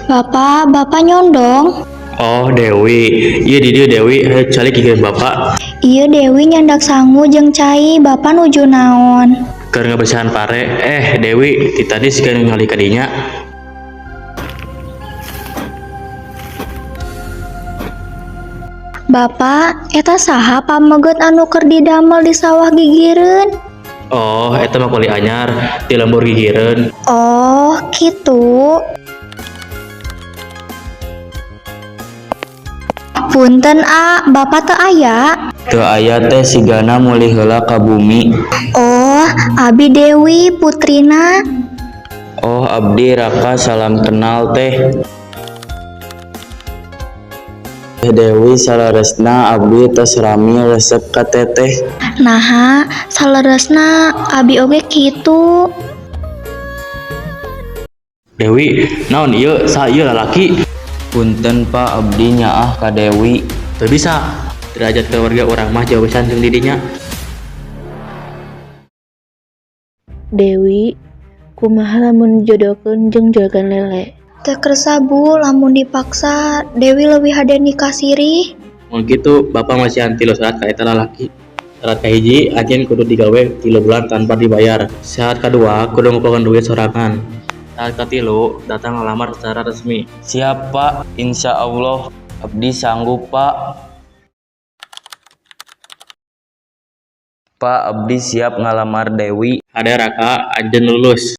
Bapak nyondong. Oh Dewi, iya di dia Dewi, calik kikirin bapak. Iya Dewi nyandak sangu jeung cai, Bapak nuju naon? Keur ngabersihan pare. Dewi, ti tadi sikeun ngali kadinya. Bapak, eta saha pameget anu keur didamel di sawah gigireun? Oh, eta mah kuli anyar, ti lembur gigireun. Oh, kitu. Punten Bapak teu aya? Teu aya teh sigana mulih heula ka bumi. Oh, Abi Dewi putrina. Oh, abdi Raka salam kenal teh. Dewi salaresna abdi tos rami resep ka teteh. Naha, saleresna Abi oge kitu. Dewi, naon ieu? Saha ieu lalaki? Punten Pak, abdi nyaah ka Dewi. Teu bisa. Derajat keluarga urang mah jauh pisan jeung didinya. Dewi, kumaha lamun jodohkeun jeung juragan lele? Teu kersa Bu, lamun dipaksa Dewi leuwih hade nikah sirih. Mun kitu, Bapak masih tilu syarat ka eta lalaki. Syarat kahiji, ajen kudu digawe 3 bulan tanpa dibayar. Syarat kedua, kudu ngumpulkeun duit sorangan. Syarat katilu, datang ngelamar secara resmi. Siap Pak, insya Allah abdi sanggup Pak. Pak, abdi siap ngalamar Dewi. Hade Raka, ajen lulus.